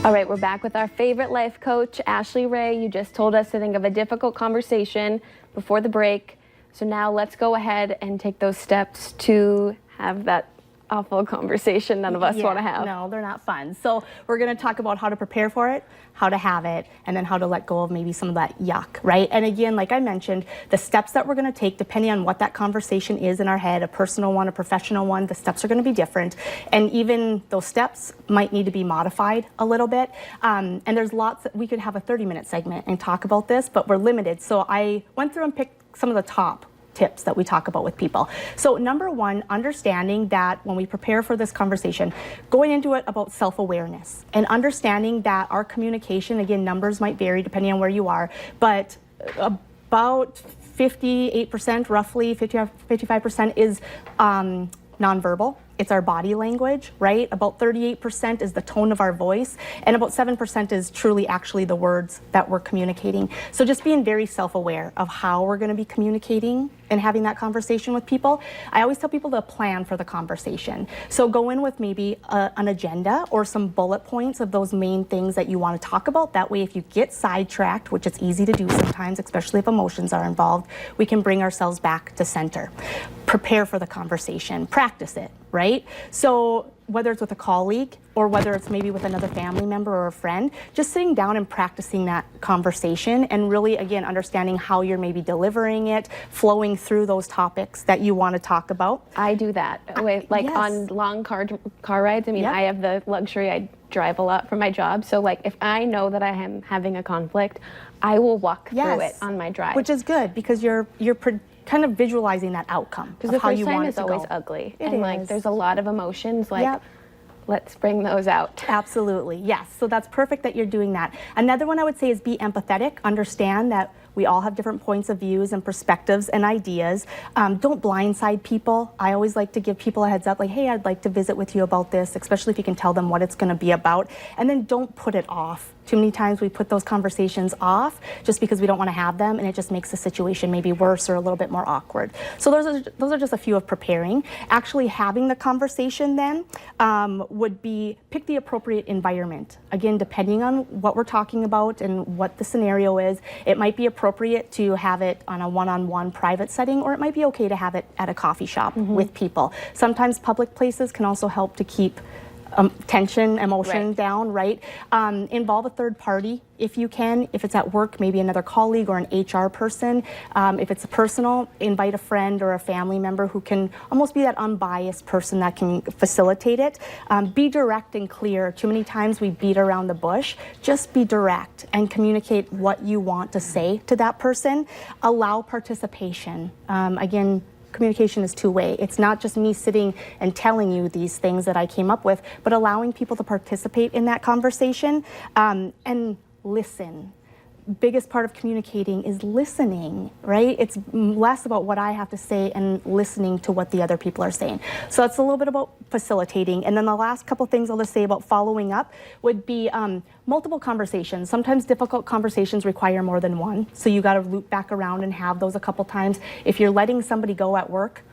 All right, we're back with our favorite life coach, Ashley Rae. You just told us to think of a difficult conversation before the break. So now let's go ahead and take those steps to have that awful conversation none of us want to have. No, they're not fun. So we're going to talk about how to prepare for it, how to have it, and then how to let go of maybe some of that yuck, right? And again, like I mentioned, the steps that we're going to take, depending on what that conversation is in our head, a personal one, a professional one, the steps are going to be different. And even those steps might need to be modified a little bit. And there's lots, we could have a 30-minute segment and talk about this, but we're limited. So I went through and picked some of the top tips that we talk about with people. So number one, understanding that when we prepare for this conversation, going into it about self-awareness and understanding that our communication, again, numbers might vary depending on where you are, but about 58%, roughly 55% is nonverbal. It's our body language, right? About 38% is the tone of our voice, and about 7% is truly actually the words that we're communicating. So just being very self-aware of how we're going to be communicating and having that conversation with people. I always tell people to plan for the conversation. So go in with maybe an agenda or some bullet points of those main things that you want to talk about. That way, if you get sidetracked, which it's easy to do sometimes, especially if emotions are involved, we can bring ourselves back to center. Prepare for the conversation, practice it, right? So whether it's with a colleague or whether it's maybe with another family member or a friend, just sitting down and practicing that conversation and really, again, understanding how you're maybe delivering it, flowing through those topics that you want to talk about. I do that. Like yes. On long car rides, I mean, yep. I have the luxury, I drive a lot for my job. So like if I know that I am having a conflict, I will walk through it on my drive. Which is good because you're kind of visualizing that outcome because the first time is always ugly and like there's a lot of emotions like yep. Let's bring those out. Absolutely, yes. So that's perfect that you're doing that. Another one I would say is be empathetic. Understand that we all have different points of views and perspectives and ideas. Don't blindside people. I always like to give people a heads up, like, hey, I'd like to visit with you about this, especially if you can tell them what it's going to be about. And then don't put it off. Too many times we put those conversations off just because we don't want to have them, and it just makes the situation maybe worse or a little bit more awkward. So those are just a few of preparing. Actually having the conversation then would be pick the appropriate environment. Again, depending on what we're talking about and what the scenario is, it might be appropriate to have it on a one-on-one private setting, or it might be okay to have it at a coffee shop with people. Sometimes public places can also help to keep tension, emotion down, right? Involve a third party if you can. If it's at work, maybe another colleague or an HR person. If it's personal, invite a friend or a family member who can almost be that unbiased person that can facilitate it. Be direct and clear. Too many times we beat around the bush. Just be direct and communicate what you want to say to that person. Allow participation. Again, communication is two-way. It's not just me sitting and telling you these things that I came up with, but allowing people to participate in that conversation and listen. Biggest part of communicating is listening, right? It's less about what I have to say and listening to what the other people are saying. So it's a little bit about facilitating. And then the last couple things I'll just say about following up would be multiple conversations. Sometimes difficult conversations require more than one. So you got to loop back around and have those a couple times. If you're letting somebody go at work,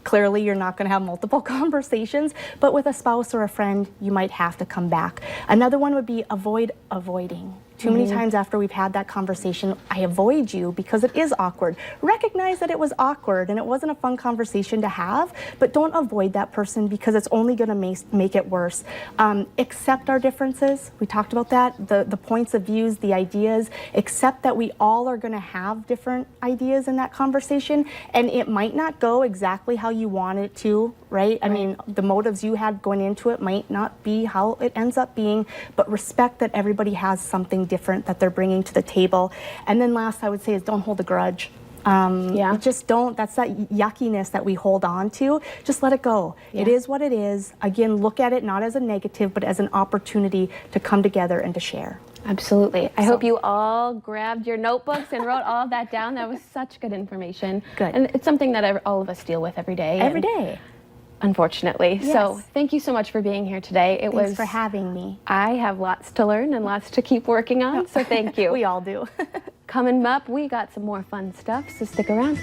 clearly you're not going to have multiple conversations, but with a spouse or a friend, you might have to come back. Another one would be avoid avoiding. Too many times after we've had that conversation, I avoid you because it is awkward. Recognize that it was awkward and it wasn't a fun conversation to have, but don't avoid that person because it's only going to make it worse. Accept our differences. We talked about that, the points of views, the ideas. Accept that we all are going to have different ideas in that conversation, and it might not go exactly how you want it to, right? I mean, the motives you had going into it might not be how it ends up being, but respect that everybody has something different that they're bringing to the table. And then last I would say is don't hold a grudge. Just don't. That's that yuckiness that we hold on to. Just let it go. It is what it is. Again, look at it not as a negative, but as an opportunity to come together and to share. Absolutely. I hope you all grabbed your notebooks and wrote all of that down. That was such good information. Good. And it's something that all of us deal with every day. Every day. Unfortunately. Yes. So thank you so much for being here today. Thanks for having me. I have lots to learn and lots to keep working on, so thank you. We all do. Coming up, we got some more fun stuff, so stick around.